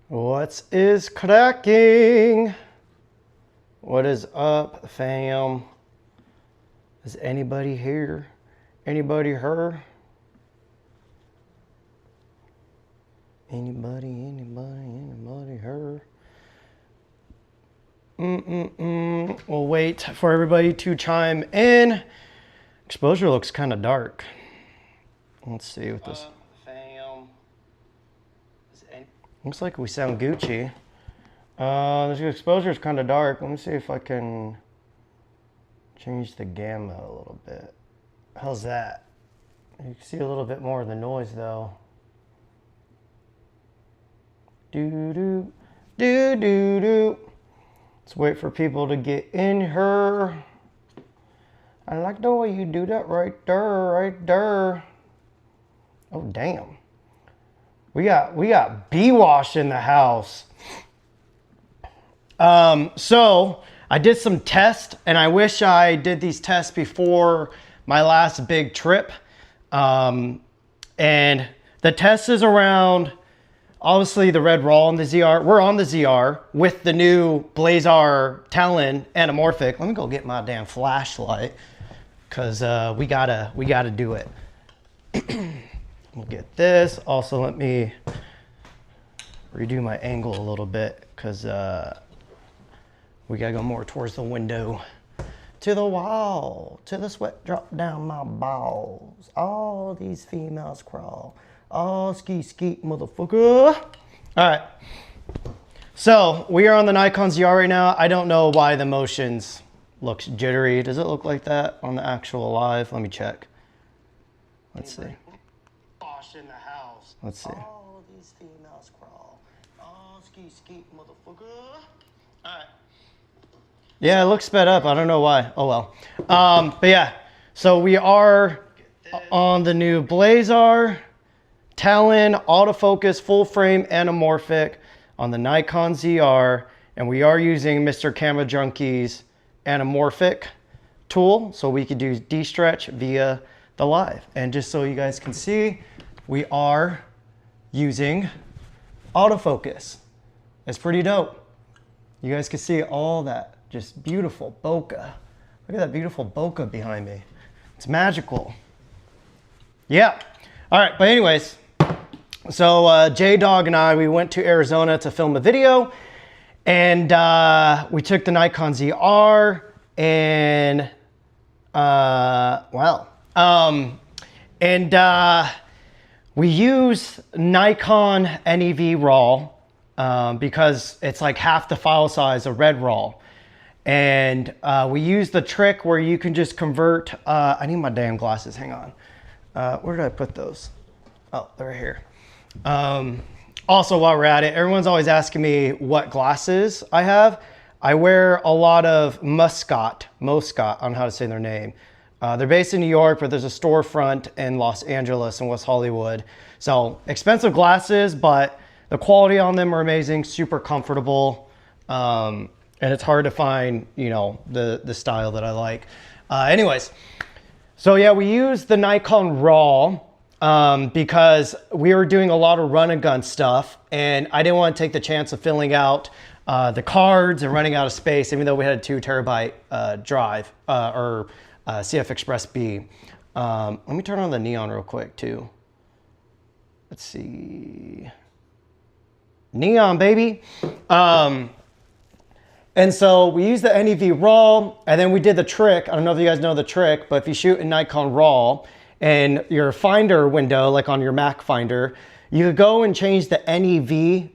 What is cracking? What is up, fam? Is anybody here? Anybody her? Anybody her? We'll wait for everybody to chime in. Exposure looks kind of dark. Let's see what this... fam. Looks like we sound Gucci. This exposure is kind of dark. Let me see if I can change the gamma a little bit. How's that? You can see a little bit more of the noise though. Do. Let's wait for people to get in here. I like the way you do that right there. Oh damn. We got B-Wash in the house. So I did some tests, and I wish I did these tests before my last big trip. And the test is around, obviously, the Red RAW and the ZR. We're on the ZR with the new Blazar Talon anamorphic. Let me go get my damn flashlight, because we gotta do it. We'll get this. Also, let me redo my angle a little bit, because we gotta go more towards the window. To the wall, to the sweat drop down my balls. All these females crawl. Oh, skeet, motherfucker. All right. So we are on the Nikon ZR right now. I don't know why the motions looks jittery. Does it look like that on the actual live? Let me check. Let's see. In the house. Let's see. All these females crawl. Oh, skeet, motherfucker. All right. Yeah, it looks sped up. I don't know why. Oh well. But yeah, so we are on the new Blazar Talon autofocus full frame anamorphic on the Nikon ZR, and we are using Mr. Camera Junkie's anamorphic tool, so we could do de-stretch via the live. And just so you guys can see, we are using autofocus. It's pretty dope. You guys can see all that just beautiful bokeh. Look at that beautiful bokeh behind me. It's magical. Yeah. All right, but anyways, so J-Dog and I, we went to Arizona to film a video, and we took the Nikon ZR, and we use Nikon NEV RAW because it's like half the file size of Red RAW. And we use the trick where you can just convert, I need my damn glasses, hang on. Where did I put those? Oh, they're right here. Also, while we're at it, everyone's always asking me what glasses I have. I wear a lot of Moscot, I don't know how to say their name. They're based in New York, but there's a storefront in Los Angeles and West Hollywood. So expensive glasses, but the quality on them are amazing, super comfortable. And it's hard to find, you know, the style that I like. Anyways, so yeah, we use the Nikon RAW because we were doing a lot of run and gun stuff, and I didn't want to take the chance of filling out the cards and running out of space, even though we had a 2 terabyte drive or CF Express B. Let me turn on the neon real quick too. Let's see. Neon, baby. And so we used the NEV RAW, and then we did the trick. I don't know if you guys know the trick, but if you shoot in Nikon RAW and your Finder window, like on your Mac Finder, you could go and change the NEV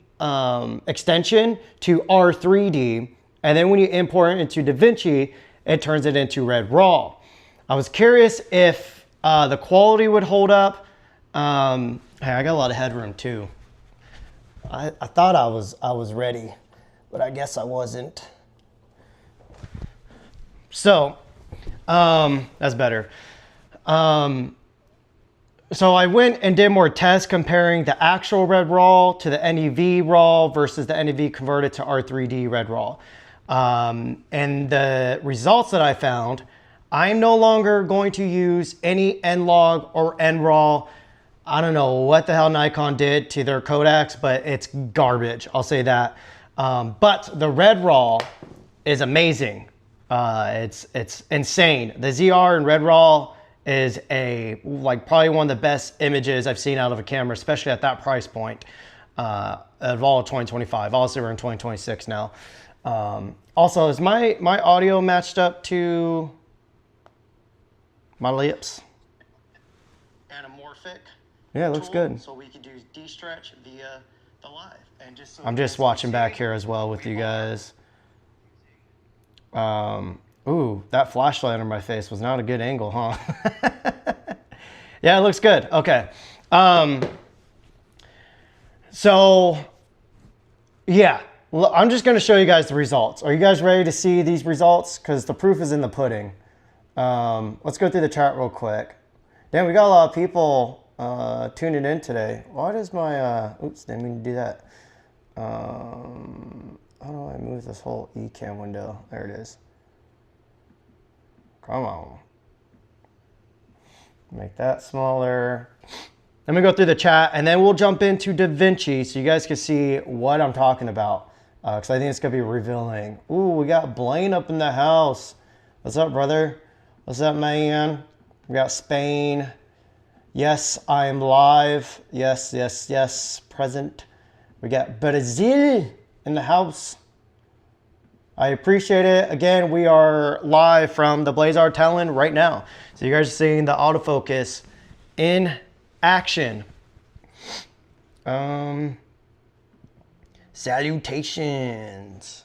extension to R3D. And then when you import it into DaVinci, it turns it into Red RAW. I was curious if the quality would hold up. Hey, I got a lot of headroom too. I thought I was ready, but I guess I wasn't. So, that's better. So I went and did more tests comparing the actual Red RAW to the NEV RAW versus the NEV converted to R3D Red RAW. And the results that I found, I'm no longer going to use any NLog or NRAW I don't know what the hell Nikon did to their codecs, but it's garbage. I'll say that. But the Red RAW is amazing. It's insane. The ZR and Red RAW is probably one of the best images I've seen out of a camera, especially at that price point of all of 2025. Obviously, we're in 2026 now. Also, is my audio matched up to my lips? Anamorphic. Yeah, it looks good. So we can do de-stretch via the live. And just so I'm just watching back here as well with you guys. Ooh, that flashlight on my face was not a good angle, huh? Yeah, it looks good. Okay. So, yeah, I'm just going to show you guys the results. Are you guys ready to see these results? Because the proof is in the pudding. Let's go through the chat real quick. Damn, we got a lot of people tuning in today. Why does my, oops, didn't mean to do that. How do I move this whole eCam window? There it is. Come on. Make that smaller. Let me go through the chat and then we'll jump into DaVinci so you guys can see what I'm talking about. Because I think it's going to be revealing. Ooh, we got Blaine up in the house. What's up, brother? What's up, man? We got Spain. Yes, I am live. Yes, yes, yes. Present. We got Brazil in the house. I appreciate it. Again, we are live from the Blaze Art Talon right now. So you guys are seeing the autofocus in action. Salutations.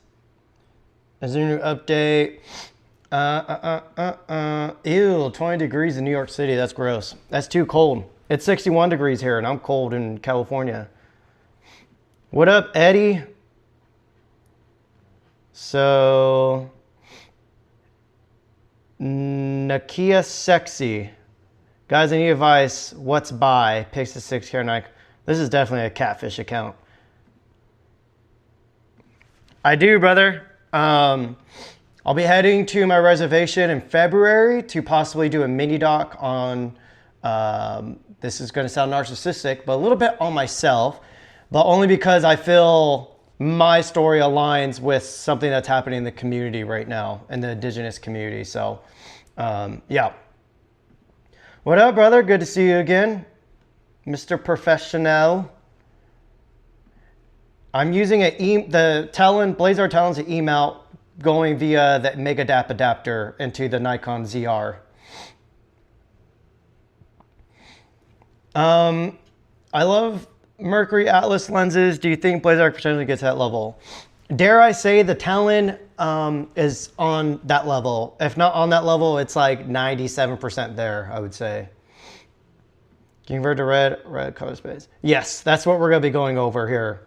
Is there a new update? Ew, 20 degrees in New York City. That's gross. That's too cold. It's 61 degrees here and I'm cold in California. What up, Eddie? So, Nakia Sexy. Guys, any advice? What's by? Pixel 6 Care Nike. This is definitely a catfish account. I do, brother. I'll be heading to my reservation in February to possibly do a mini doc on, this is going to sound narcissistic, but a little bit on myself, but only because I feel my story aligns with something that's happening in the community right now, in the indigenous community. So, yeah. What up, brother? Good to see you again, Mr. Professional. I'm using the Talon, Blaze Art Talon's an E-mount going via the Megadap adapter into the Nikon ZR. I love Mercury Atlas lenses. Do you think Blaze Art potentially gets that level? Dare I say the Talon is on that level. If not on that level, it's like 97% there, I would say. Can you convert to red color space? Yes, that's what we're going to be going over here.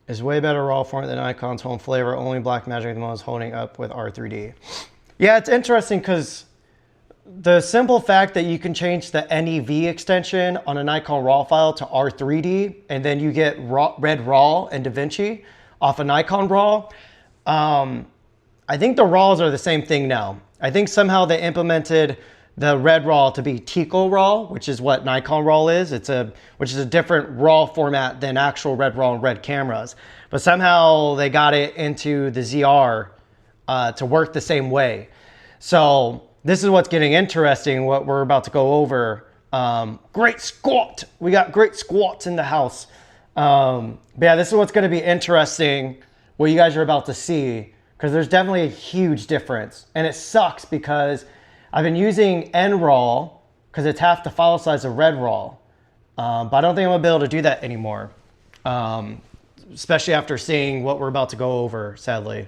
It's way better raw format than Nikon's home flavor. Only Blackmagic at the moment is holding up with R3D. Yeah, it's interesting because the simple fact that you can change the NEV extension on a Nikon RAW file to R3D, and then you get Red RAW and DaVinci off a Nikon RAW. I think the RAWs are the same thing now. I think somehow they implemented the Red RAW to be Tico RAW, which is what Nikon RAW is. Which is a different RAW format than actual Red RAW and Red cameras. But somehow they got it into the ZR to work the same way. So this is what's getting interesting, what we're about to go over. Great squat. We got great squats in the house. But yeah, this is what's going to be interesting, what you guys are about to see, because there's definitely a huge difference. And it sucks because I've been using NRAW because it's half the file size of Red RAW. But I don't think I'm going to be able to do that anymore. Especially after seeing what we're about to go over, sadly.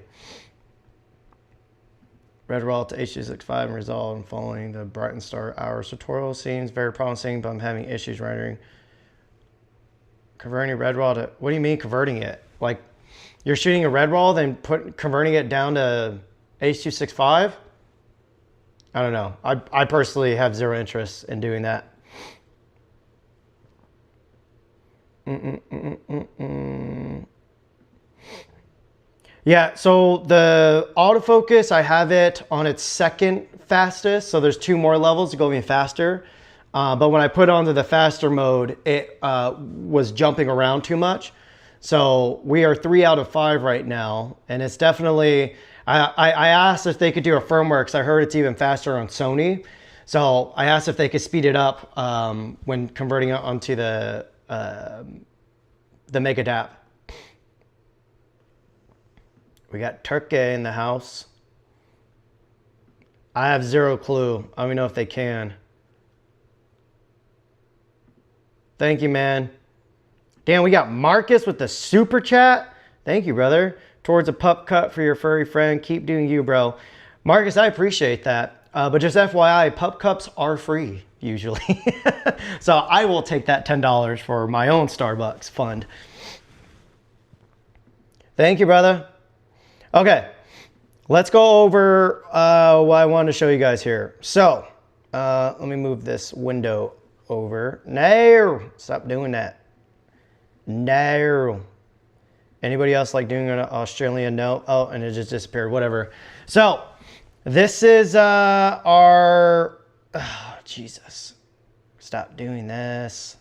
Red RAW to H265 and resolve and following the Brighton Star Hours tutorial seems very promising, but I'm having issues rendering. Converting Red RAW to, what do you mean converting it? Like you're shooting a Red RAW, then converting it down to H265? I don't know. I personally have zero interest in doing that. Yeah, so the autofocus, I have it on its second fastest. So there's 2 more levels to go even faster. But when I put it onto the faster mode, it was jumping around too much. So we are 3 out of 5 right now. And it's definitely, I asked if they could do a firmware because I heard it's even faster on Sony. So I asked if they could speed it up when converting it onto the Mega DAP. We got Turkey in the house. I have 0 clue. I don't even know if they can. Thank you, man. Damn, we got Marcus with the super chat. Thank you, brother. Towards a pup cut for your furry friend. Keep doing you, bro. Marcus, I appreciate that. But just FYI, pup cups are free, usually. So I will take that $10 for my own Starbucks fund. Thank you, brother. Okay, let's go over what I wanted to show you guys here. So let me move this window over. No, stop doing that. No. Anybody else like doing an Australian no? Oh, and it just disappeared, whatever. So this is our, oh, Jesus. Stop doing this.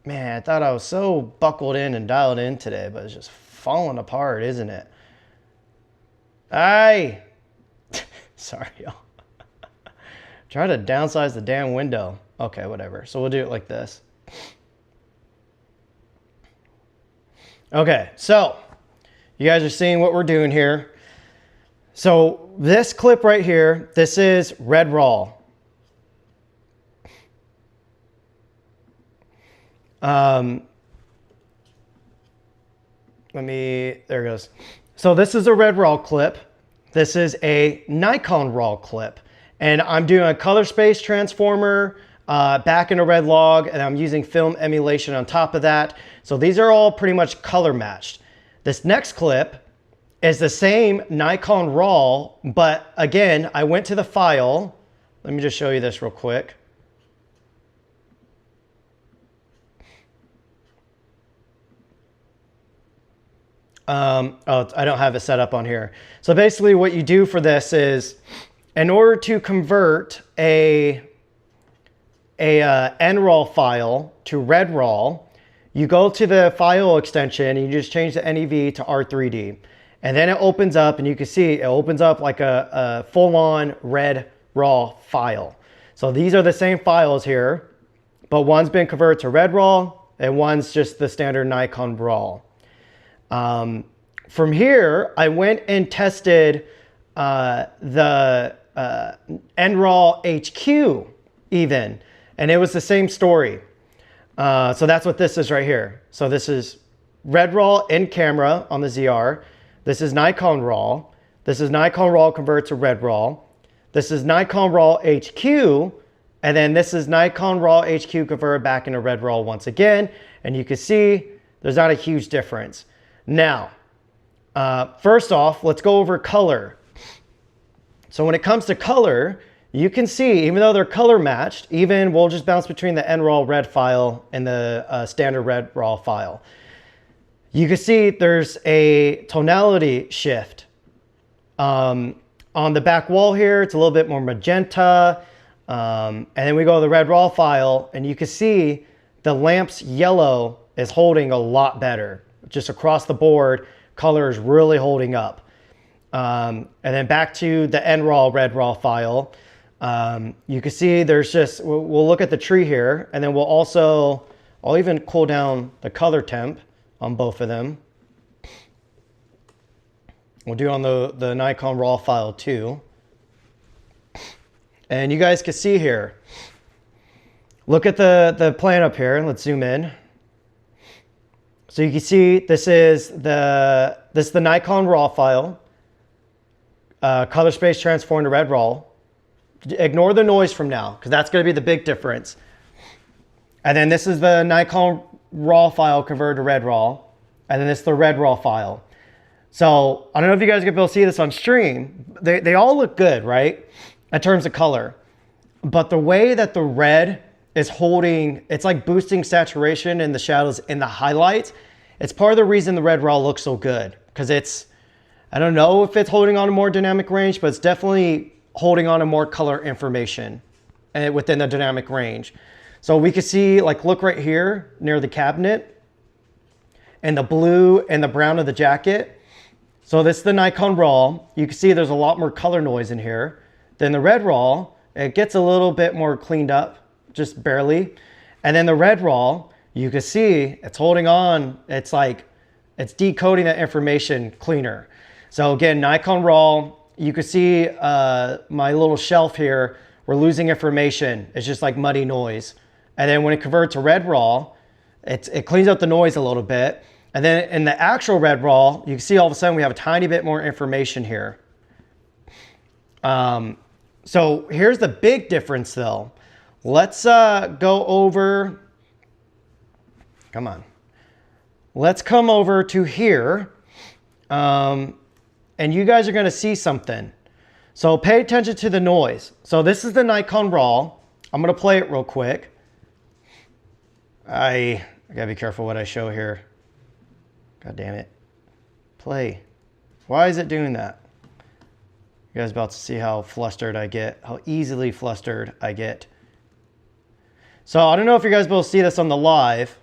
Man, I thought I was so buckled in and dialed in today, but it's just falling apart, isn't it? Aye. Sorry, y'all. Try to downsize the damn window. Okay, whatever. So we'll do it like this. Okay, so you guys are seeing what we're doing here. So this clip right here, this is Red RAW. There it goes. So this is a Red RAW clip. This is a Nikon RAW clip. And I'm doing a color space transformer back in a red log, and I'm using film emulation on top of that. So these are all pretty much color matched. This next clip is the same Nikon RAW, but again, I went to the file. Let me just show you this real quick. Oh, I don't have it set up on here. So basically what you do for this is, in order to convert a NRAW file to Red RAW, you go to the file extension and you just change the NEV to R3D. And then it opens up, and you can see it opens up like a full-on Red RAW file. So these are the same files here, but one's been converted to Red RAW and one's just the standard Nikon RAW. From here, I went and tested the NRAW HQ even, and it was the same story. So that's what this is right here. So this is Red RAW in camera on the ZR. This is Nikon RAW. This is Nikon RAW converted to Red RAW. This is Nikon RAW HQ. And then this is Nikon RAW HQ converted back into Red RAW once again. And you can see there's not a huge difference. Now, first off, let's go over color. So when it comes to color, you can see, even though they're color matched, even we'll just bounce between the NRAW red file and the standard Red RAW file. You can see there's a tonality shift. On the back wall here, it's a little bit more magenta. And then we go to the Red RAW file, and you can see the lamp's yellow is holding a lot better. Just across the board, color is really holding up. And then back to the NRAW Red RAW file. You can see there's just, we'll look at the tree here, and then I'll even cool down the color temp on both of them. We'll do on the Nikon RAW file too. And you guys can see here, look at the plan up here, and let's zoom in. So you can see this is the Nikon RAW file, color space transformed to Red RAW. Ignore the noise from now, because that's going to be the big difference. And then this is the Nikon RAW file converted to Red RAW. And then this is the Red RAW file. So I don't know if you guys are going to be able to see this on stream. They all look good, right? In terms of color. But the way that the red is holding, it's like boosting saturation in the shadows in the highlights. It's part of the reason the Red RAW looks so good, because it's, I don't know if it's holding on to more dynamic range, but it's definitely holding on to more color information within the dynamic range. So we can see, like, look right here near the cabinet and the blue and the brown of the jacket. So this is the Nikon RAW. You can see there's a lot more color noise in here. Then the Red RAW, it gets a little bit more cleaned up, just barely. And then the Red RAW, you can see it's holding on. It's like, it's decoding that information cleaner. So again, Nikon RAW, you can see my little shelf here, we're losing information. It's just like muddy noise. And then when it converts to Red RAW, it cleans up the noise a little bit. And then in the actual Red RAW, you can see all of a sudden we have a tiny bit more information here. So here's the big difference though. Let's go over, come on. Let's come over to here. And you guys are gonna see something. So pay attention to the noise. So this is the Nikon RAW. I'm gonna play it real quick. I gotta be careful what I show here. God damn it. Play. Why is it doing that? You guys about to see how flustered I get, how easily flustered I get. So I don't know if you guys will see this on the live,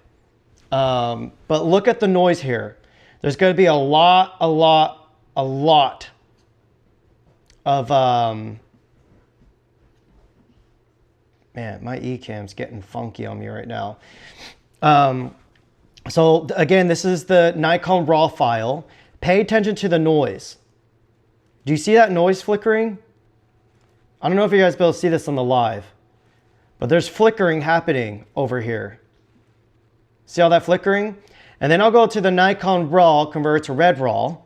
but look at the noise here. There's going to be a lot of, man, my eCam's getting funky on me right now. So again, this is the Nikon RAW file. Pay attention to the noise. Do you see that noise flickering? I don't know if you guys will be able to see this on the live, but there's flickering happening over here. See all that flickering? And then I'll go to the Nikon RAW, convert to Red RAW.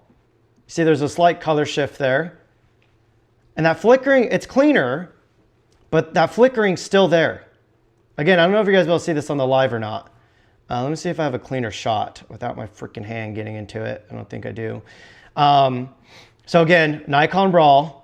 See there's a slight color shift there. And that flickering, it's cleaner, but that flickering's still there. Again, I don't know if you guys will be able to see this on the live or not. Let me see if I have a cleaner shot without my freaking hand getting into it. I don't think I do. So again, Nikon RAW,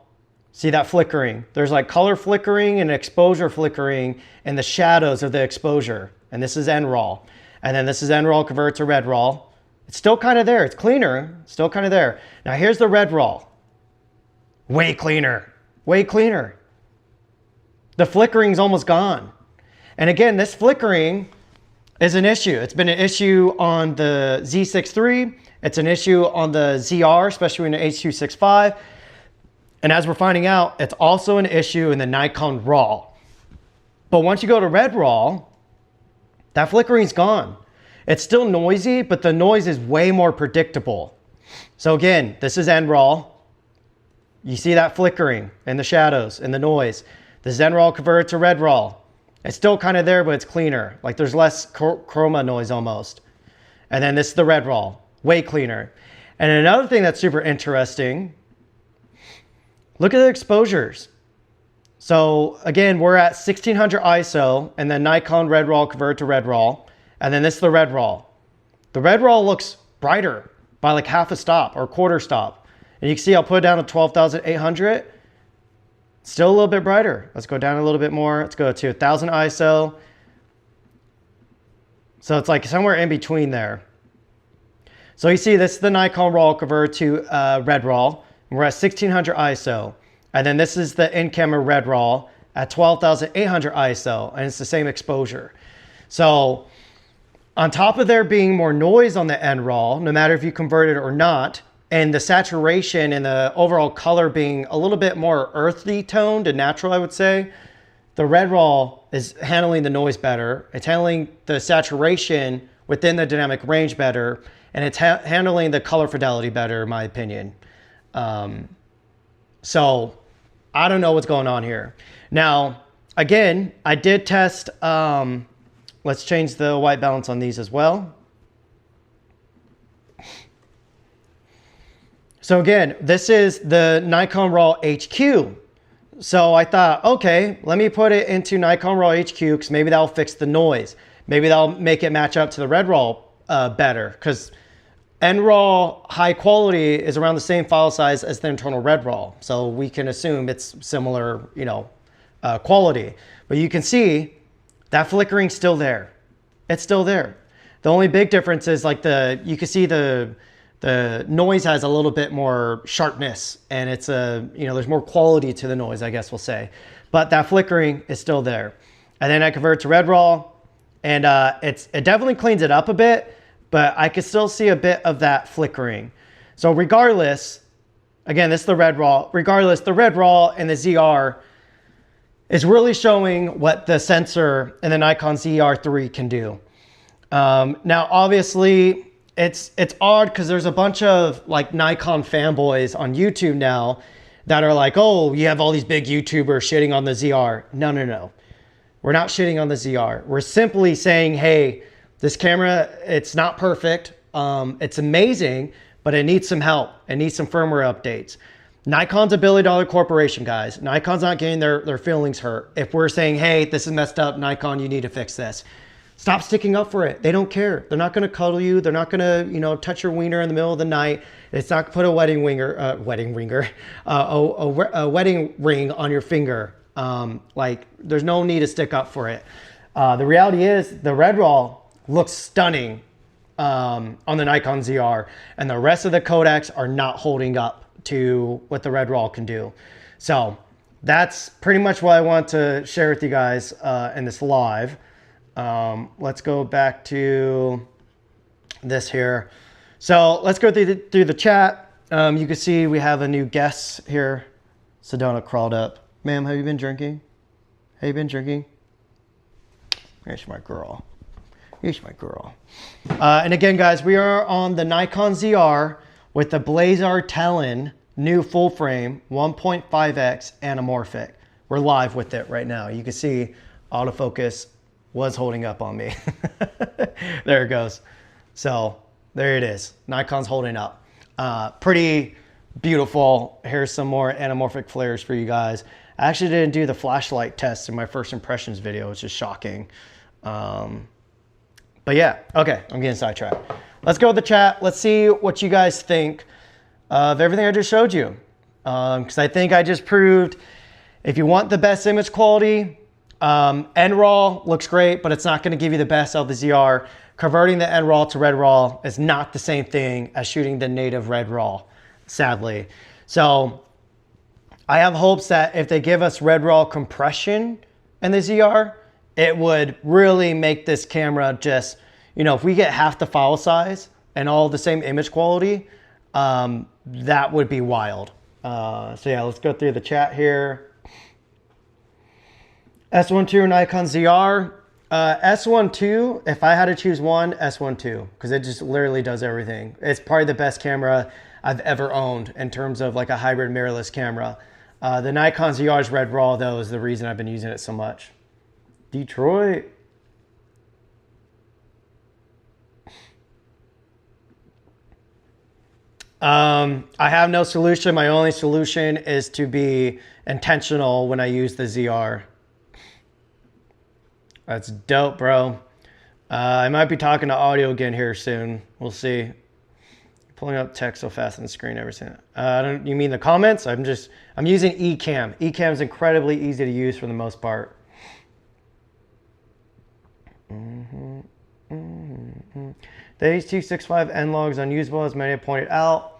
see that flickering. There's like color flickering and exposure flickering and the shadows of the exposure. And this is NRAW. And then this is NRAW converted to Red RAW. It's still kind of there. It's cleaner, still kind of there. Now here's the Red RAW. Way cleaner, way cleaner. The flickering's almost gone. And again, this flickering is an issue. It's been an issue on the Z6 III. It's an issue on the ZR, especially in the H.265. And as we're finding out, it's also an issue in the Nikon RAW. But once you go to Red RAW, that flickering's gone. It's still noisy, but the noise is way more predictable. So again, this is NRAW. You see that flickering and the shadows and the noise. This is NRAW converted to Red RAW. It's still kind of there, but it's cleaner. Like there's less chroma noise almost. And then this is the Red RAW, way cleaner. And another thing that's super interesting, look at the exposures. So again, we're at 1600 ISO and then Nikon Red RAW converted to Red RAW. And then this is the Red RAW. The Red RAW looks brighter by like half a stop or a quarter stop. And you can see I'll put it down to 12,800. Still a little bit brighter. Let's go down a little bit more. Let's go to 1000 ISO. So it's like somewhere in between there. So you see this is the Nikon RAW converted to Red RAW. We're at 1600 ISO. And then this is the in-camera Red RAW at 12,800 ISO. And it's the same exposure. So on top of there being more noise on the NRAW, no matter if you convert it or not, and the saturation and the overall color being a little bit more earthy toned and natural, I would say, the Red RAW is handling the noise better. It's handling the saturation within the dynamic range better, and it's handling the color fidelity better, in my opinion. So I don't know what's going on here. Now, again, I did test, let's change the white balance on these as well. So again, this is the Nikon RAW HQ. So I thought, okay, let me put it into Nikon RAW HQ because maybe that'll fix the noise. Maybe that'll make it match up to the Red RAW better, because NRAW high quality is around the same file size as the internal Red RAW. So we can assume it's similar, you know, quality. But you can see that flickering's still there. It's still there. The only big difference is like you can see the noise has a little bit more sharpness, and it's there's more quality to the noise, I guess we'll say. But that flickering is still there. And then I convert to Red RAW, and it definitely cleans it up a bit, but I can still see a bit of that flickering. So regardless, again, this is the Red RAW. Regardless, the Red RAW and the ZR is really showing what the sensor and the Nikon ZR3 can do. Now, obviously, it's odd because there's a bunch of like Nikon fanboys on YouTube now that are like, oh, you have all these big YouTubers shitting on the ZR. No, no, no. We're not shitting on the ZR. We're simply saying, hey, this camera, it's not perfect. It's amazing, but it needs some help. It needs some firmware updates. Nikon's a billion-dollar corporation, guys. Nikon's not getting their feelings hurt. If we're saying, hey, this is messed up, Nikon, you need to fix this. Stop sticking up for it. They don't care. They're not going to cuddle you. They're not going to, touch your wiener in the middle of the night. It's not put a wedding ring on your finger. Like, there's no need to stick up for it. The reality is the Red RAW looks stunning on the Nikon ZR, and the rest of the codecs are not holding up to what the Red RAW can do. So that's pretty much what I want to share with you guys in this live. Let's go back to this here. So let's go through the chat. You can see we have a new guest here. Sedona crawled up. Ma'am, have you been drinking? Have you been drinking? Here's my girl. Here's my girl. And again, guys, we are on the Nikon ZR with the Blazar Talon new full frame 1.5x anamorphic. We're live with it right now. You can see autofocus was holding up on me. There it goes. So there it is. Nikon's holding up. Pretty beautiful. Here's some more anamorphic flares for you guys. I actually didn't do the flashlight test in my first impressions video, which is shocking. But yeah, okay, I'm getting sidetracked. Let's go with the chat. Let's see what you guys think of everything I just showed you. Because I think I just proved if you want the best image quality, NRAW looks great, but it's not going to give you the best out of the ZR. Converting the NRAW to Red RAW is not the same thing as shooting the native Red RAW, sadly. So I have hopes that if they give us Red RAW compression in the ZR, it would really make this camera just, if we get half the file size and all the same image quality, that would be wild. So yeah, let's go through the chat here. S1 II Nikon ZR. S1 II, if I had to choose one, S1 II, because it just literally does everything. It's probably the best camera I've ever owned in terms of like a hybrid mirrorless camera. The Nikon ZR's Red RAW, though, is the reason I've been using it so much. Detroit. I have no solution. My only solution is to be intentional when I use the ZR. That's dope, bro. I might be talking to audio again here soon. We'll see. Pulling up text so fast on the screen, everything. You mean the comments? I'm using Ecamm. Ecamm is incredibly easy to use for the most part. The H.265 N-Log is unusable, as many have pointed out.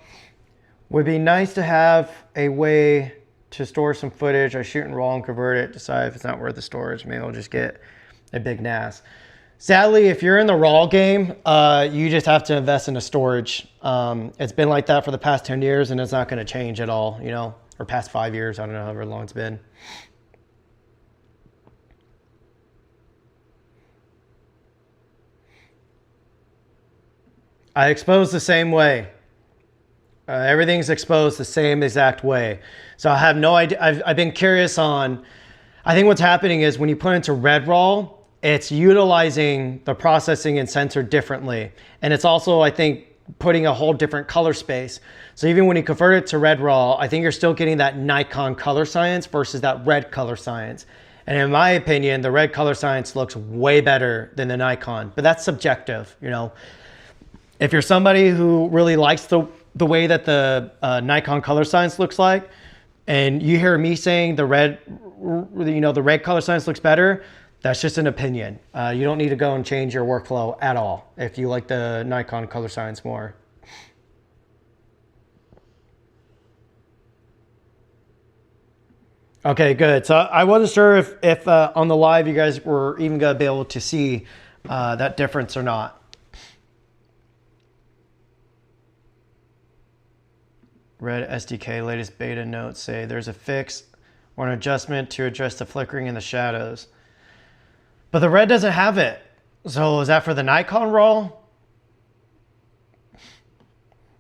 Would be nice to have a way to store some footage. I shoot in RAW and convert it, decide if it's not worth the storage. Maybe I'll just get a big NAS. Sadly, if you're in the RAW game, you just have to invest in a storage. It's been like that for the past 10 years, and it's not going to change at all, or past 5 years. I don't know however long it's been. I expose the same way. Everything's exposed the same exact way. So I have no idea. I've been curious on, I think what's happening is when you put into Red RAW, it's utilizing the processing and sensor differently. And it's also, I think, putting a whole different color space. So even when you convert it to Red RAW, I think you're still getting that Nikon color science versus that red color science. And in my opinion, the red color science looks way better than the Nikon, but that's subjective, If you're somebody who really likes the way that the Nikon color science looks like, and you hear me saying the red color science looks better, That's just an opinion. You don't need to go and change your workflow at all if you like the Nikon color science more. Okay, good. So I wasn't sure if on the live you guys were even going to be able to see that difference or not. Red SDK latest beta notes say there's a fix or an adjustment to address the flickering in the shadows. But the red doesn't have it. So is that for the Nikon RAW?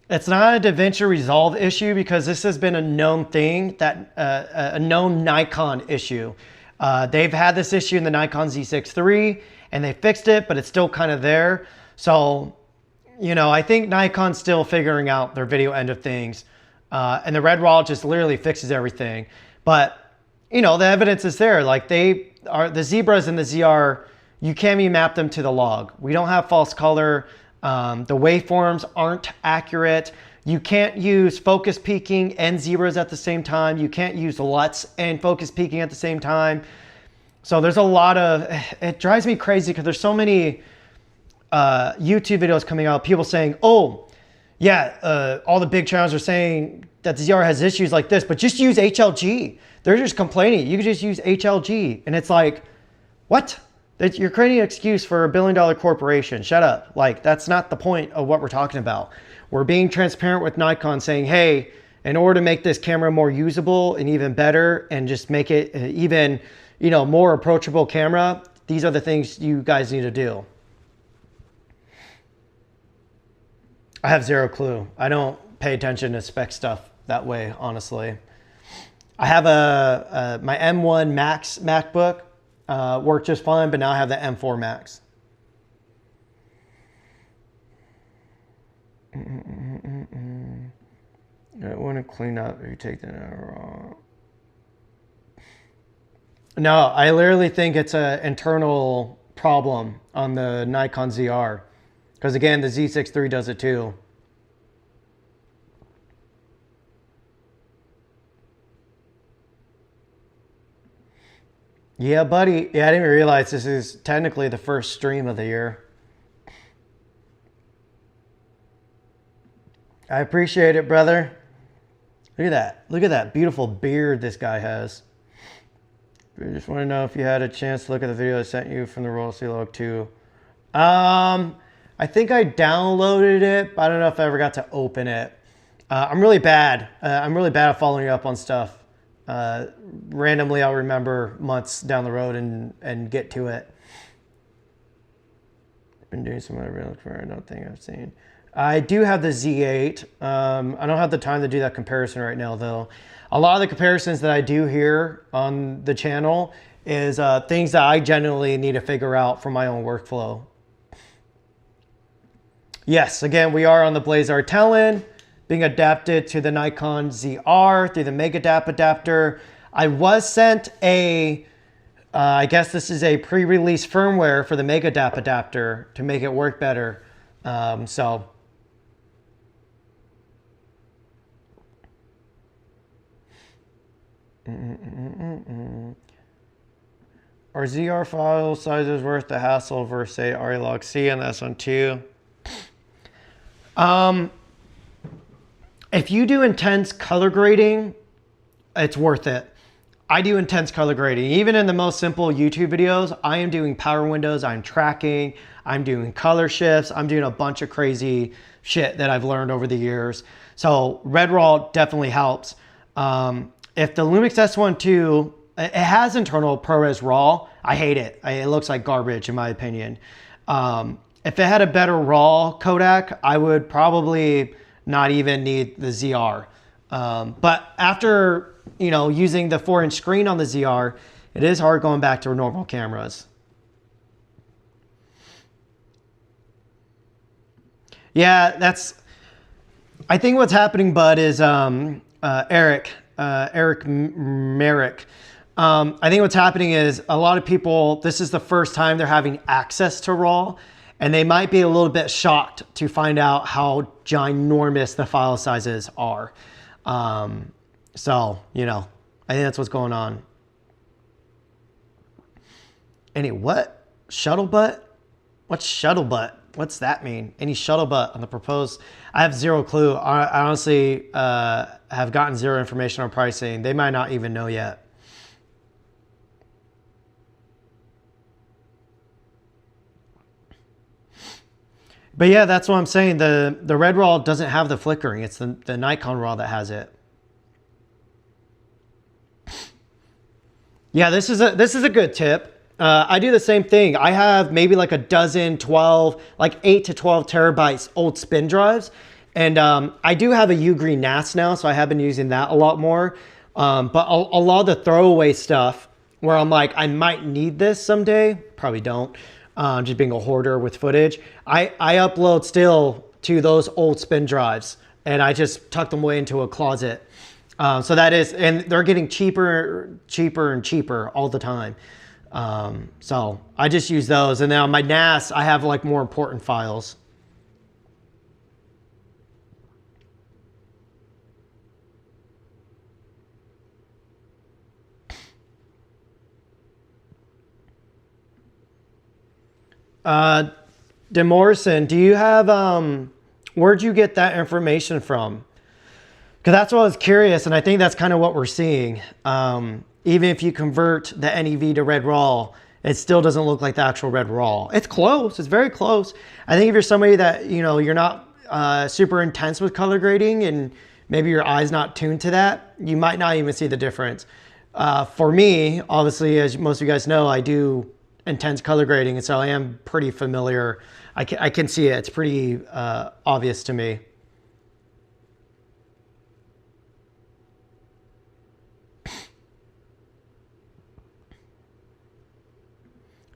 It's not a DaVinci Resolve issue because this has been a known thing, that a known Nikon issue. They've had this issue in the Nikon Z6 III and they fixed it, but it's still kind of there. So, you know, I think Nikon's still figuring out their video end of things. And the Red RAW just literally fixes everything. But, you know, the evidence is there. Like the zebras in the ZR, you can't even map them to the log. We don't have false color. The waveforms aren't accurate. You can't use focus peaking and zebras at the same time. You can't use LUTs and focus peaking at the same time. So there's a lot of, it drives me crazy because there's so many YouTube videos coming out, people saying, oh, yeah, all the big channels are saying that the ZR has issues like this, but just use HLG. They're just complaining. You can just use HLG. And it's like, what? You're creating an excuse for $1 billion corporation. Shut up. Like, that's not the point of what we're talking about. We're being transparent with Nikon saying, hey, in order to make this camera more usable and even better and just make it even, you know, more approachable camera, these are the things you guys need to do. I have zero clue. I don't pay attention to spec stuff that way, honestly. I have my M1 Max MacBook. Worked just fine, but now I have the M4 Max. I want to clean up if you take the NRAW. No, I literally think it's an internal problem on the Nikon ZR. Because again, the Z6 III does it too. Yeah, buddy. Yeah, I didn't realize this is technically the first stream of the year. I appreciate it, brother. Look at that. Look at that beautiful beard this guy has. I just want to know if you had a chance to look at the video I sent you from the royalty log too. I think I downloaded it, but I don't know if I ever got to open it. I'm really bad. I'm really bad at following up on stuff. Randomly, I'll remember months down the road and get to it. Been doing some other real for I don't think I've seen. I do have the Z8. I don't have the time to do that comparison right now, though. A lot of the comparisons that I do here on the channel is things that I generally need to figure out for my own workflow. Yes, again, we are on the Blazar Talon, being adapted to the Nikon ZR through the Megadap adapter. I was sent a, I guess this is a pre-release firmware for the Megadap adapter to make it work better. So. Are ZR file sizes worth the hassle versus say RAW log C on this one too? If you do intense color grading, it's worth it. I do intense color grading. Even in the most simple YouTube videos, I am doing power windows, I'm tracking, I'm doing color shifts, I'm doing a bunch of crazy shit that I've learned over the years. So Red RAW definitely helps. If the Lumix S1 II, it has internal ProRes RAW, I hate it. It looks like garbage in my opinion. If it had a better RAW codec, I would probably not even need the ZR. But after, you know, using the 4-inch screen on the ZR, it is hard going back to normal cameras. Yeah, I think what's happening, bud, is Eric Merrick. I think what's happening is a lot of people, this is the first time they're having access to RAW, and they might be a little bit shocked to find out how ginormous the file sizes are. So, you know, I think that's what's going on. Any what? Scuttlebutt? What's scuttlebutt? What's that mean? Any scuttlebutt on the proposed? I have zero clue. I honestly have gotten zero information on pricing. They might not even know yet. But yeah, that's what I'm saying. The Red RAW doesn't have the flickering. It's the Nikon RAW that has it. Yeah, this is a good tip. I do the same thing. I have maybe like a dozen, 12, like 8 to 12 terabytes old spin drives. And I do have a U-Green NAS now, so I have been using that a lot more. But a lot of the throwaway stuff where I'm like, I might need this someday, probably don't. Just being a hoarder with footage. I upload still to those old spin drives and I just tuck them away into a closet. So that is, and they're getting cheaper and cheaper all the time. So I just use those. And then on my NAS, I have like more important files. DeMorrison, do you have, where'd you get that information from? Because that's what I was curious, and I think that's kind of what we're seeing. Even if you convert the NEV to Red RAW, it still doesn't look like the actual Red RAW. It's close, it's very close. I think if you're somebody that, you know, you're not super intense with color grading and maybe your eye's not tuned to that, you might not even see the difference. For me, obviously, as most of you guys know, I do intense color grading, and so I am pretty familiar. I can see it. It's pretty obvious to me.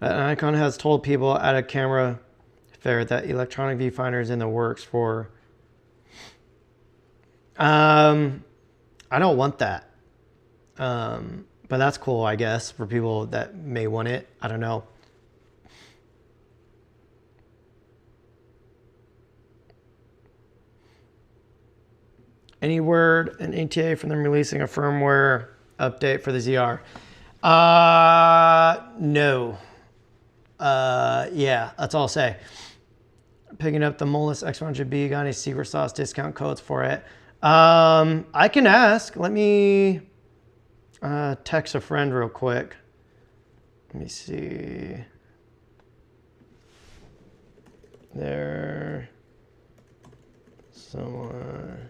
Nikon has told people at a camera fair that electronic viewfinder is in the works for. I don't want that. But that's cool, I guess, for people that may want it. I don't know. Any word in ETA from them releasing a firmware update for the ZR? No. Yeah, that's all I'll say. Picking up the Molus X100B, got any secret sauce discount codes for it? I can ask. Let me text a friend real quick. Let me see. There. Someone.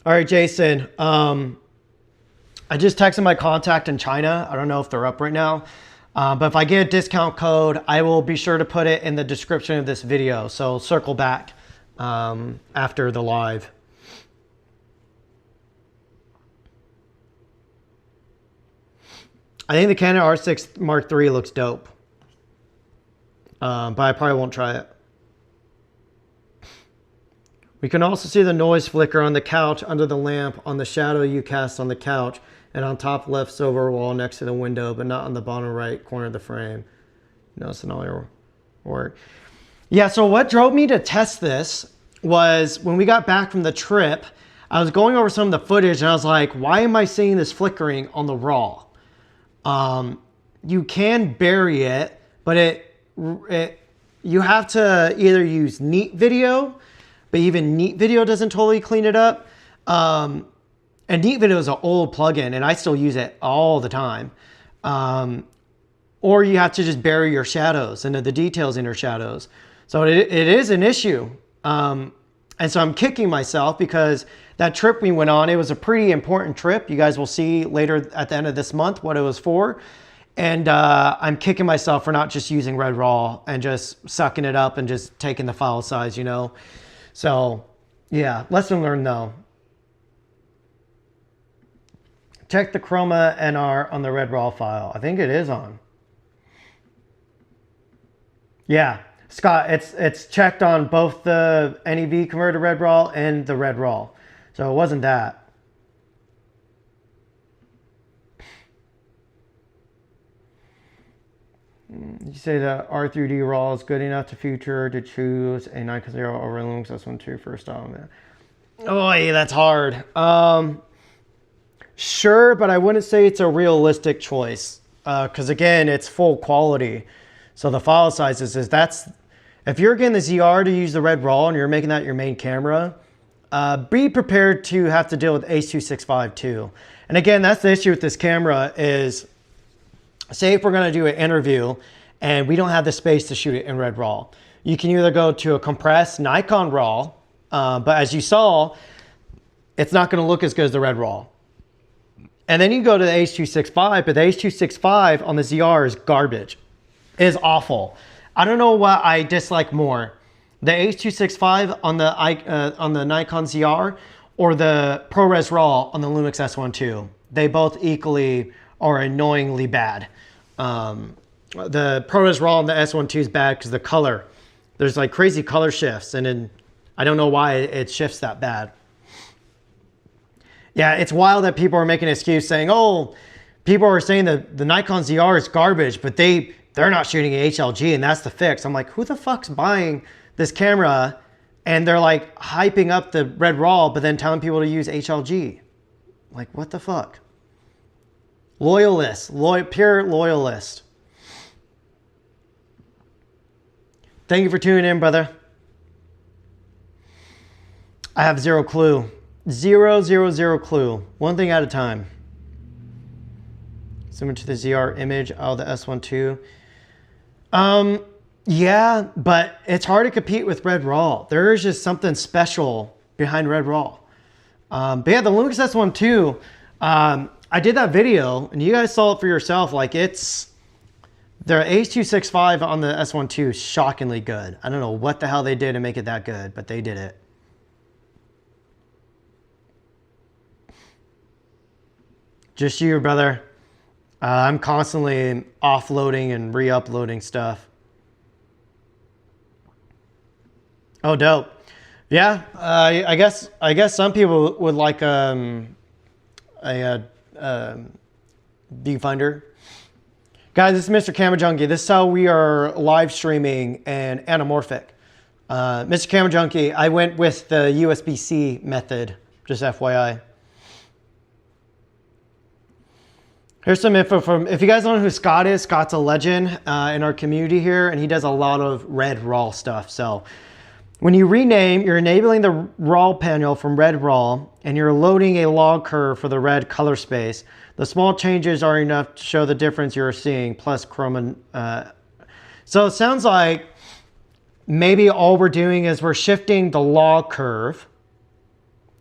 All right, Jason. I just texted my contact in China. I don't know if they're up right now. But if I get a discount code, I will be sure to put it in the description of this video. So circle back after the live. I think the Canon R6 Mark III looks dope. But I probably won't try it. We can also see the noise flicker on the couch under the lamp on the shadow you cast on the couch and on top left silver wall next to the window, but not on the bottom right corner of the frame. No scenario work. Yeah, so what drove me to test this was when we got back from the trip, I was going over some of the footage and I was like, why am I seeing this flickering on the RAW? You can bury it, but you have to either use neat video, but even neat video doesn't totally clean it up. And neat video is an old plugin and I still use it all the time. Or you have to just bury your shadows and the details in your shadows. So it is an issue. And so I'm kicking myself because that trip we went on, it was a pretty important trip. You guys will see later at the end of this month what it was for. And I'm kicking myself for not just using Red RAW and just sucking it up and just taking the file size, you know? So yeah, lesson learned though. Check the Chroma NR on the Red RAW file. I think it is on. Yeah, Scott, it's checked on both the NEV converted Red RAW and the Red RAW. So it wasn't that. You say that R3D RAW is good enough to future to choose a Nikon ZR over Lumix S1 first time. Oh, yeah, that's hard. Sure, but I wouldn't say it's a realistic choice because again, it's full quality. So the file sizes is if you're getting the ZR to use the red RAW and you're making that your main camera, be prepared to have to deal with H.265 too. And again, that's the issue with this camera is, say if we're gonna do an interview and we don't have the space to shoot it in red RAW, you can either go to a compressed Nikon RAW, but as you saw, it's not gonna look as good as the red RAW. And then you go to the H.265, but the H.265 on the ZR is garbage. It is awful. I don't know what I dislike more, the H.265 on the Nikon ZR or the ProRes RAW on the Lumix S1 II. They both equally are annoyingly bad. The ProRes RAW on the S1 II is bad because the color, there's like crazy color shifts, and then I don't know why it shifts that bad. Yeah, it's wild that people are making an excuse saying, oh, people are saying that the Nikon ZR is garbage, but they're not shooting an HLG and that's the fix. I'm like, who the fuck's buying this camera? And they're like hyping up the red RAW, but then telling people to use HLG. Like, what the fuck? Loyalist, pure loyalist. Thank you for tuning in, brother. I have zero clue. Zero clue. One thing at a time. Similar to the ZR image of the S1 II. Yeah, but it's hard to compete with red RAW. There is just something special behind red RAW. But yeah, the Lumix S1 II, I did that video and you guys saw it for yourself. Like the H.265 on the S1 II is shockingly good. I don't know what the hell they did to make it that good, but they did it. Just you, brother. I'm constantly offloading and re-uploading stuff. Oh, dope. Yeah, I guess some people would like a viewfinder. Guys, this is Mr. Camera Junkie. This is how we are live streaming and anamorphic. Mr. Camera Junkie, I went with the USB-C method, just FYI. Here's some info from, if you guys don't know who Scott is, Scott's a legend in our community here, and he does a lot of red RAW stuff. So when you rename, you're enabling the RAW panel from red RAW, and you're loading a log curve for the red color space. The small changes are enough to show the difference you're seeing, plus chroma. So it sounds like maybe all we're doing is we're shifting the log curve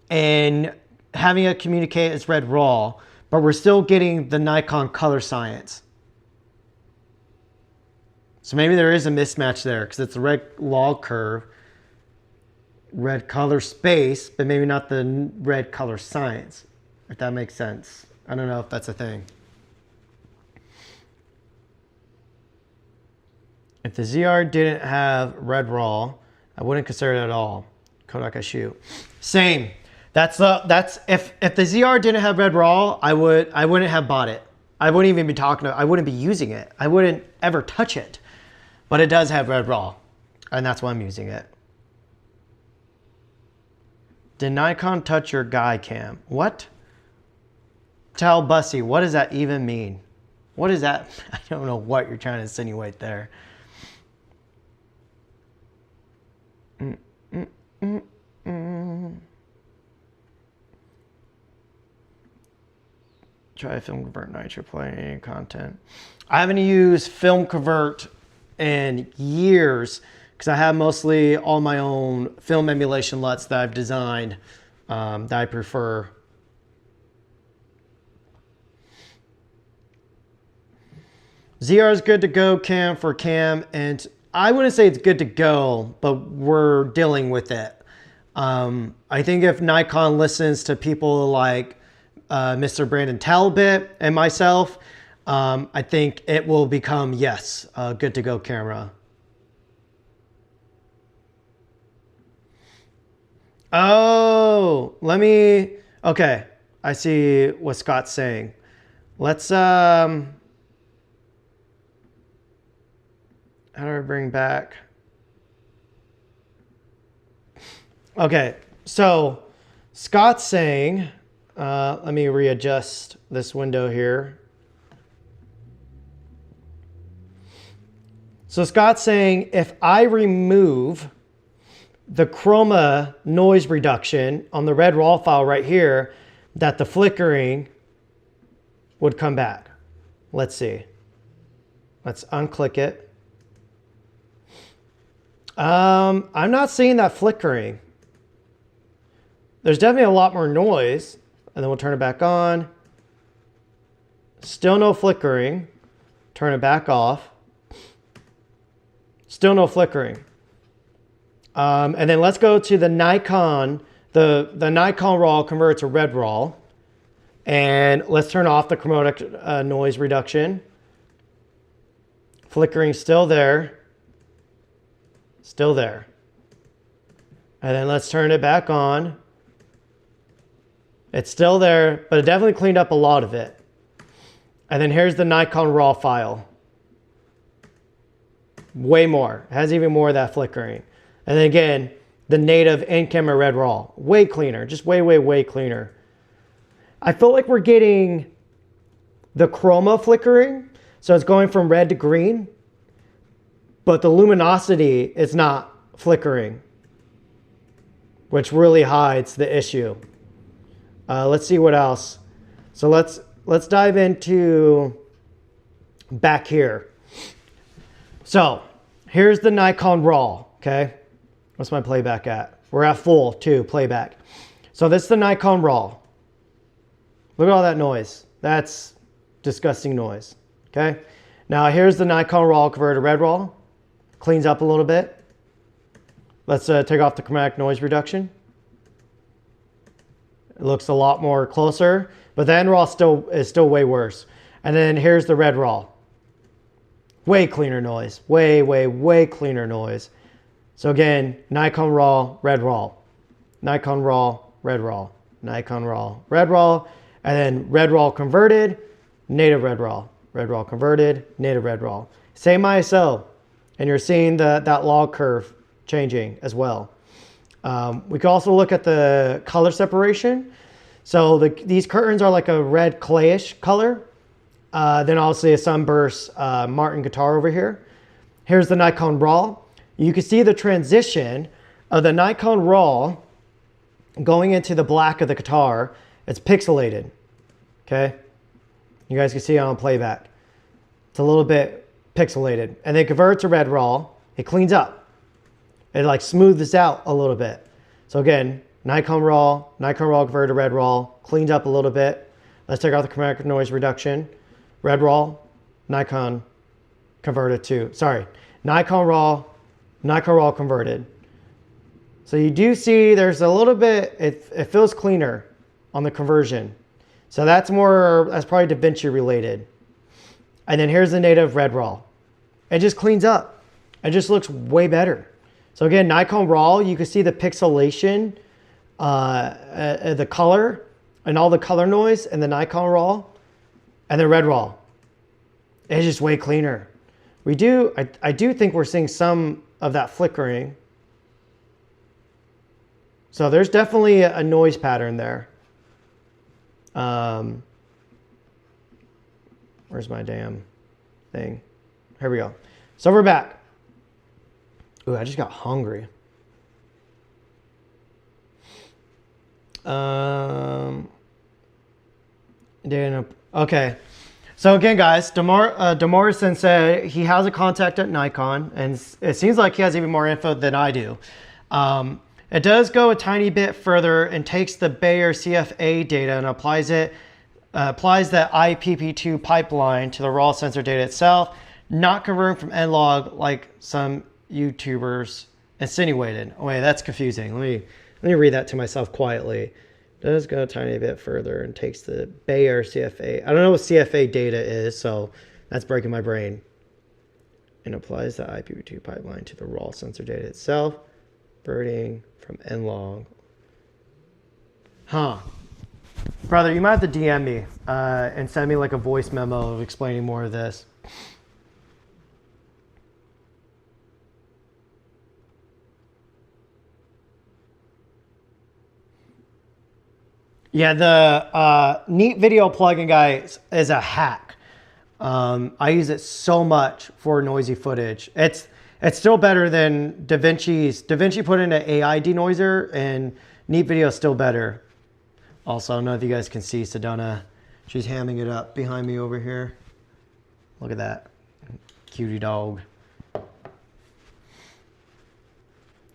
and having it communicate as red RAW, but we're still getting the Nikon color science. So maybe there is a mismatch there because it's the red log curve, red color space, but maybe not the red color science, if that makes sense. I don't know if that's a thing. If the ZR didn't have red RAW, I wouldn't consider it at all. Codec I shoot. Same. That's if the ZR didn't have red RAW, I wouldn't have bought it. I wouldn't even be talking to, I wouldn't be using it. I wouldn't ever touch it. But it does have red RAW, and that's why I'm using it. Did Nikon touch your guy cam? What? Tell Bussy, what does that even mean? What is that? I don't know what you're trying to insinuate there. Try Film Convert Nitro Play content. I haven't used Film Convert in years because I have mostly all my own film emulation LUTs that I've designed that I prefer. ZR is good to go cam for cam, and I wouldn't say it's good to go, but we're dealing with it. I think if Nikon listens to people like Mr. Brandon Talbot and myself, I think it will become, yes, a good to go camera. Oh, okay, I see what Scott's saying. Let's, How do I bring back? Okay, so Scott's saying, let me readjust this window here. So Scott's saying if I remove the chroma noise reduction on the red raw file right here, that the flickering would come back. Let's see. Let's unclick it. I'm not seeing that flickering. There's definitely a lot more noise. And then we'll turn it back on. Still no flickering. Turn it back off. Still no flickering. And then let's go to the Nikon. The Nikon RAW converts to red RAW. And let's turn off the chromatic noise reduction. Flickering still there. Still there. And then let's turn it back on. It's still there, but it definitely cleaned up a lot of it. And then here's the Nikon RAW file. Way more. It has even more of that flickering. And then again, the native in-camera red RAW. Way cleaner. Just way, way, way cleaner. I feel like we're getting the chroma flickering. So it's going from red to green. But the luminosity is not flickering, which really hides the issue. Let's see what else. So let's dive into back here. So here's the Nikon RAW, okay? What's my playback at? We're at full too, playback. So this is the Nikon RAW. Look at all that noise. That's disgusting noise, okay? Now here's the Nikon RAW converted to red RAW. Cleans up a little bit. Let's take off the chromatic noise reduction. It looks a lot more closer, but the NRAW is still way worse. And then here's the red RAW. Way cleaner noise. Way, way, way cleaner noise. So again, Nikon RAW, red RAW. Nikon RAW, red RAW. Nikon RAW, red RAW. And then red RAW converted, native red RAW. Red RAW converted, native red RAW. Same ISO. And you're seeing that log curve changing as well. We can also look at the color separation. So these curtains are like a red clayish color. Then obviously a sunburst Martin guitar over here. Here's the Nikon RAW. You can see the transition of the Nikon RAW going into the black of the guitar. It's pixelated, okay? You guys can see it on playback. It's a little bit pixelated. And then convert to red RAW. It cleans up. It like smooths this out a little bit. So again, Nikon RAW converted to red RAW, cleans up a little bit. Let's take out the chromatic noise reduction. Red RAW, Nikon converted to, sorry, Nikon RAW converted. So you do see there's a little bit, it feels cleaner on the conversion. So that's probably DaVinci related. And then here's the native red RAW. It just cleans up. It just looks way better. So again, Nikon RAW, you can see the pixelation, the color, and all the color noise in the Nikon RAW, and the red RAW. It's just way cleaner. I do think we're seeing some of that flickering. So there's definitely a noise pattern there. Where's my damn thing? Here we go. So we're back. Ooh, I just got hungry. Okay. So again, guys, Demorison said he has a contact at Nikon, and it seems like he has even more info than I do. It does go a tiny bit further and takes the Bayer CFA data and applies the IPP2 pipeline to the raw sensor data itself, not converting from NLOG like some YouTubers insinuated. Oh wait, that's confusing. Let me read that to myself quietly. Does go a tiny bit further and takes the Bayer CFA. I don't know what CFA data is, so that's breaking my brain. And applies the IPv2 pipeline to the raw sensor data itself, converting from NLOG. Huh. Brother, you might have to DM me and send me like a voice memo of explaining more of this. Yeah, the Neat Video plugin, guys, is a hack. I use it so much for noisy footage. It's still better than DaVinci's. DaVinci put in an AI denoiser, and Neat Video is still better. Also, I don't know if you guys can see Sedona. She's hamming it up behind me over here. Look at that. Cutie dog.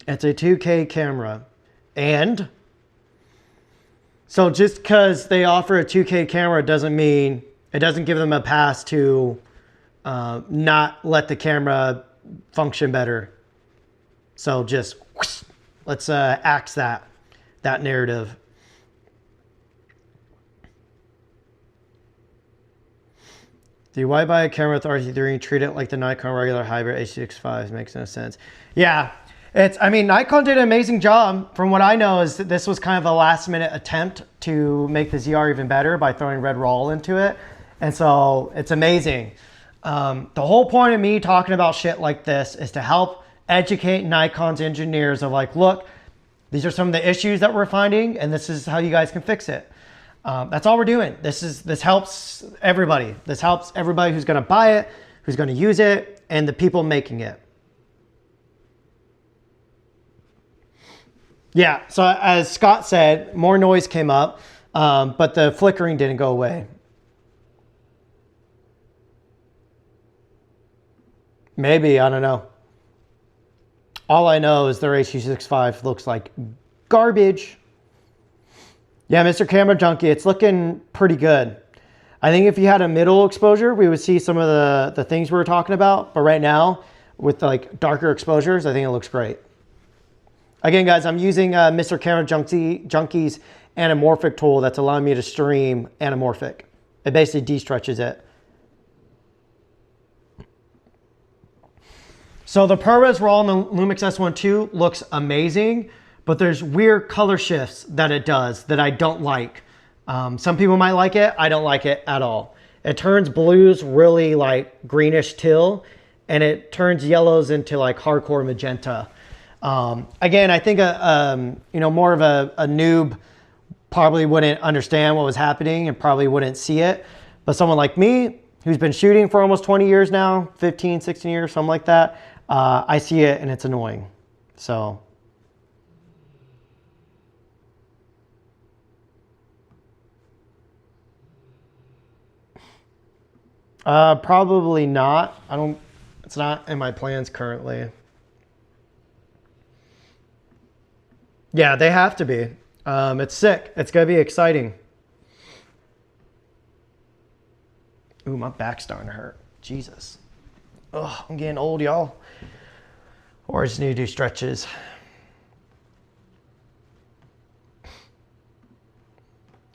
It's a 2K camera. And so just because they offer a 2K camera doesn't mean, it doesn't give them a pass to not let the camera function better. So just whoosh, let's axe that narrative. Do why buy a camera with R3D and treat it like the Nikon regular hybrid H265? Makes no sense. Yeah, I mean, Nikon did an amazing job. From what I know is that this was kind of a last minute attempt to make the ZR even better by throwing red RAW into it. And so it's amazing. The whole point of me talking about shit like this is to help educate Nikon's engineers of like, look, these are some of the issues that we're finding and this is how you guys can fix it. That's all we're doing. This helps everybody. This helps everybody who's going to buy it, who's going to use it, and the people making it. Yeah, so as Scott said, more noise came up, but the flickering didn't go away. Maybe, I don't know. All I know is their H265 looks like garbage. Yeah, Mr. Camera Junkie, it's looking pretty good. I think if you had a middle exposure, we would see some of the things we were talking about. But right now, with like darker exposures, I think it looks great. Again, guys, I'm using Mr. Camera Junkie's anamorphic tool that's allowing me to stream anamorphic. It basically de-stretches it. So the ProRes RAW in the Lumix S1 II looks amazing, but there's weird color shifts that it does that I don't like. Some people might like it. I don't like it at all. It turns blues really like greenish teal, and it turns yellows into like hardcore magenta. Again, I think you know, more of a noob probably wouldn't understand what was happening and probably wouldn't see it. But someone like me, who's been shooting for almost 20 years now, 15, 16 years, something like that, I see it and it's annoying. So. Probably not. It's not in my plans currently. Yeah, they have to be. It's sick. It's gonna be exciting. Ooh, my back's starting to hurt. Jesus. Ugh, I'm getting old, y'all. Or I just need to do stretches.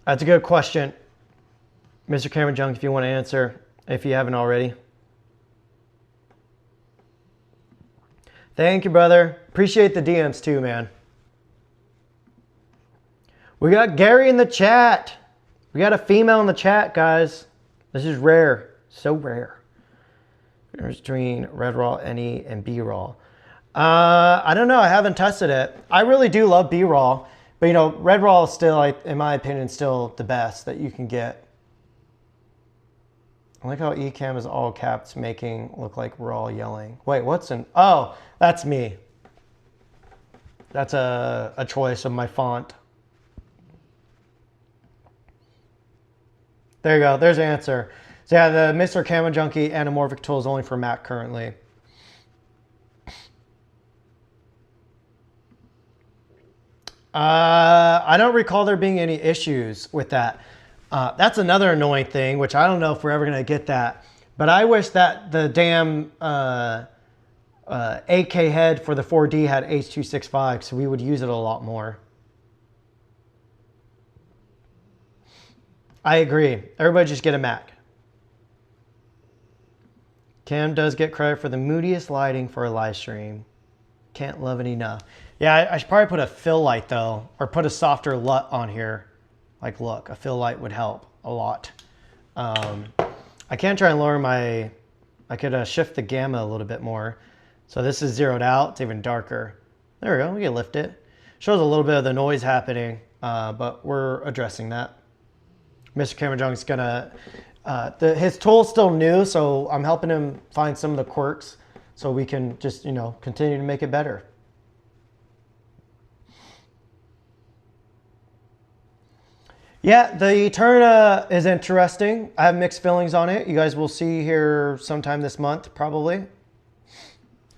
That's a good question, Mr. Camera Junk, if you want to answer, if you haven't already. Thank you, brother. Appreciate the DMs too, man. We got Gary in the chat. We got a female in the chat, guys. This is rare. So rare. There's between Red RAW, NE, and B RAW. I don't know. I haven't tested it. I really do love B RAW. But, you know, Red RAW is still, in my opinion, still the best that you can get. I like how Ecamm is all caps, making look like we're all yelling. Wait, what's in... Oh, that's me. That's a choice of my font. There you go. There's the answer. So yeah, the Mr. Camera Junkie anamorphic tool is only for Mac currently. I don't recall there being any issues with that. That's another annoying thing, which I don't know if we're ever going to get that. But I wish that the damn AK head for the 4D had H265, so we would use it a lot more. I agree. Everybody just get a Mac. Cam does get credit for the moodiest lighting for a live stream. Can't love it enough. Yeah, I should probably put a fill light though, or put a softer LUT on here. Like, look, a fill light would help a lot. I can try and lower my, I could shift the gamma a little bit more. So this is zeroed out, it's even darker. There we go, we can lift it. Shows a little bit of the noise happening. but we're addressing that. Mr. Cameron Jung's gonna, his tool's still new, so I'm helping him find some of the quirks so we can just, you know, continue to make it better. Yeah, the Eterna is interesting. I have mixed feelings on it. You guys will see here sometime this month, probably.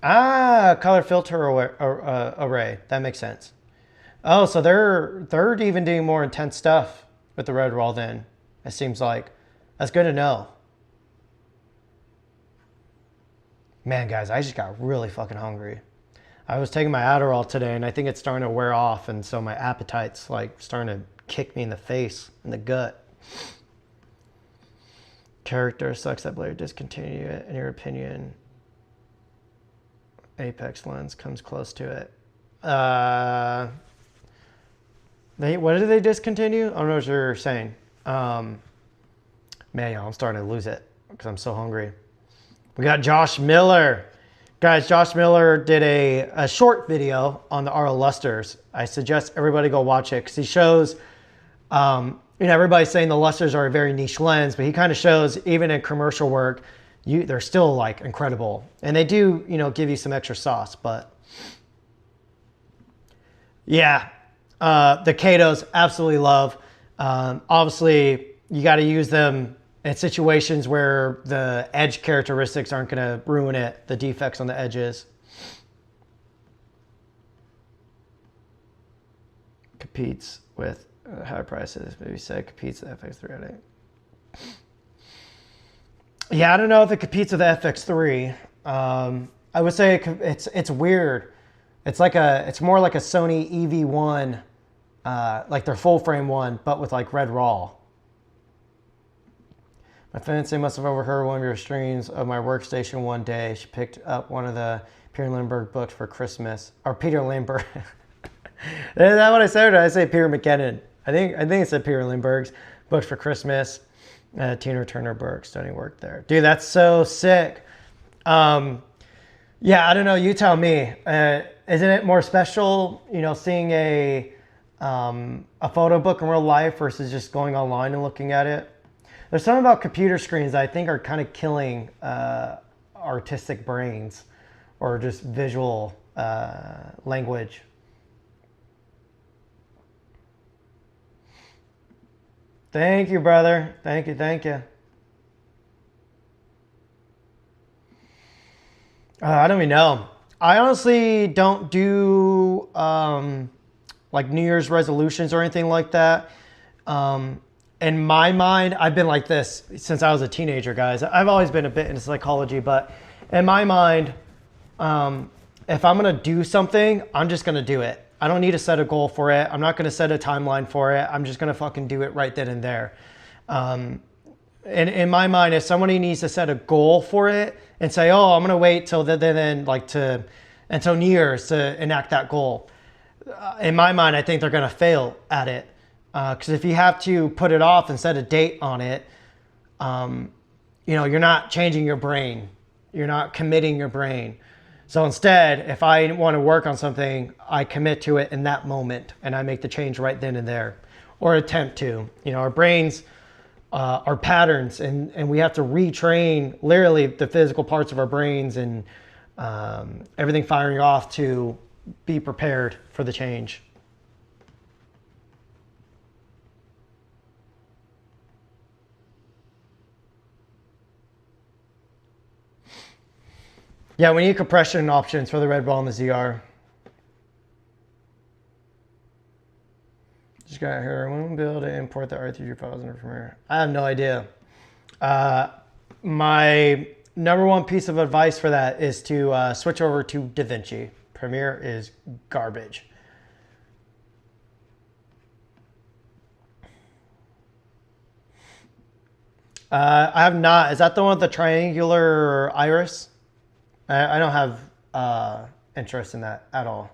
Ah, color filter array. That makes sense. Oh, so they're even doing more intense stuff with the Red RAW then, it seems like. That's good to know. Man, guys, I just got really fucking hungry. I was taking my Adderall today, and I think it's starting to wear off, and so my appetite's like starting to kick me in the face, in the gut. Character sucks that Blair discontinue it, in your opinion. Apex lens comes close to it. What did they discontinue? I don't know what you're saying. Man, y'all, I'm starting to lose it because I'm so hungry. We got Josh Miller. Guys, Josh Miller did a short video on the RAW lusters. I suggest everybody go watch it because he shows, you know, everybody's saying the lusters are a very niche lens, but he kind of shows even in commercial work, they're still like incredible. And they do, you know, give you some extra sauce, but yeah, the Katos absolutely love. Obviously, you got to use them in situations where the edge characteristics aren't going to ruin it, the defects on the edges. Competes with high prices, maybe say competes with FX3. Yeah, I don't know if it competes with the FX3. I would say it's weird. It's more like a Sony EV1, like their full frame one, but with like Red RAW. My fiance must have overheard one of your streams of my workstation one day. She picked up one of the Peter Lindbergh books for Christmas. Or Peter Lindbergh. Is that what I said? Or did I say Peter McKinnon? I think it said Peter Lindbergh's books for Christmas. Tina Turner Burke, studying work there. Dude, that's so sick. Yeah, I don't know. You tell me. Isn't it more special, you know, seeing a photo book in real life versus just going online and looking at it? There's something about computer screens that I think are kind of killing artistic brains or just visual language. Thank you, brother. Thank you, thank you. I don't even know. I honestly don't do like New Year's resolutions or anything like that. In my mind, I've been like this since I was a teenager, guys. I've always been a bit into psychology, but in my mind, if I'm gonna do something, I'm just gonna do it. I don't need to set a goal for it. I'm not gonna set a timeline for it. I'm just gonna fucking do it right then and there. And in my mind, if somebody needs to set a goal for it and say, oh, I'm gonna wait till then like until New Year's to enact that goal. In my mind, I think they're gonna fail at it. Because if you have to put it off and set a date on it, you know, you're not changing your brain. You're not committing your brain. So instead, if I want to work on something, I commit to it in that moment and I make the change right then and there, or attempt to. You know, our brains are patterns, and we have to retrain literally the physical parts of our brains and everything firing off to be prepared for the change. Yeah, we need compression options for the Red RAW and the ZR. Just got here. When will be able to import the R3D files into Premiere? I have no idea. My number one piece of advice for that is to switch over to DaVinci. Premiere is garbage. I have not. Is that the one with the triangular iris? I don't have interest in that at all.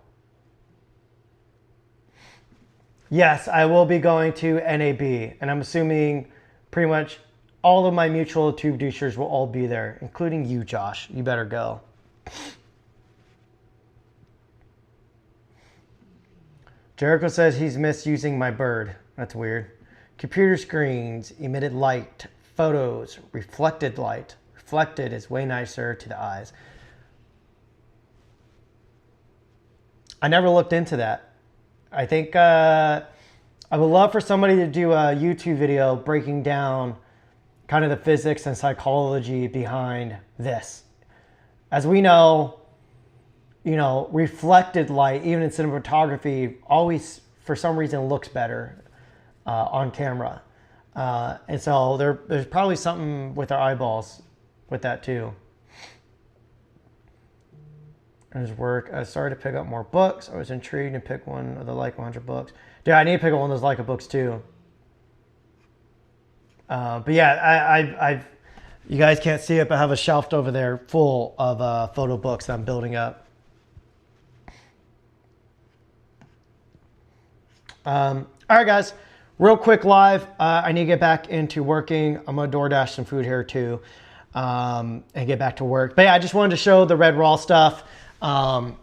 Yes, I will be going to NAB, and I'm assuming pretty much all of my mutual tube douchers will all be there, including you, Josh. You better go. Jericho says he's missed using my bird. That's weird. Computer screens, emitted light, photos, reflected light. Reflected is way nicer to the eyes. I never looked into that. I think I would love for somebody to do a YouTube video breaking down kind of the physics and psychology behind this. As we know, you know, reflected light, even in cinematography, always for some reason looks better on camera. And so there's probably something with our eyeballs with that too. There's work. I started to pick up more books. I was intrigued and pick one of the Leica 100 books. Dude, I need to pick up one of those Leica books too. But yeah, you guys can't see it, but I have a shelf over there full of photo books that I'm building up. All right, guys, real quick live. I need to get back into working. I'm gonna DoorDash some food here too, and get back to work. But yeah, I just wanted to show the Red RAW stuff.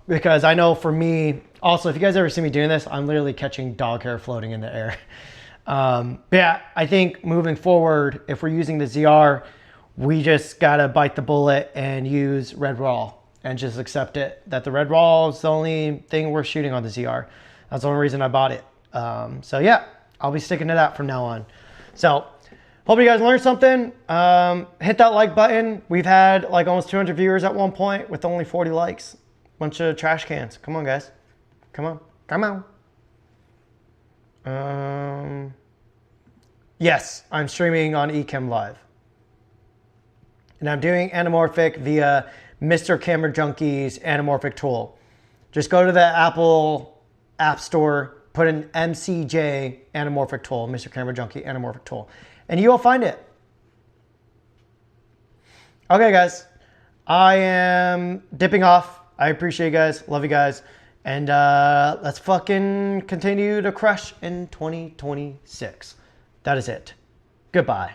Because I know for me, also, if you guys ever see me doing this, I'm literally catching dog hair floating in the air. But yeah, I think moving forward, if we're using the ZR, we just gotta bite the bullet and use Red RAW and just accept it, that the Red RAW is the only thing we're shooting on the ZR. That's the only reason I bought it. So yeah, I'll be sticking to that from now on. So hope you guys learned something. Hit that like button. We've had like almost 200 viewers at one point with only 40 likes. Bunch of trash cans. Come on, guys. Come on. Come on. Yes, I'm streaming on Ecamm Live. And I'm doing anamorphic via Mr. Camera Junkie's anamorphic tool. Just go to the Apple App Store, put in MCJ anamorphic tool, Mr. Camera Junkie anamorphic tool, and you will find it. Okay, guys. I am dipping off. I appreciate you guys. Love you guys. And let's fucking continue to crush in 2026. That is it. Goodbye.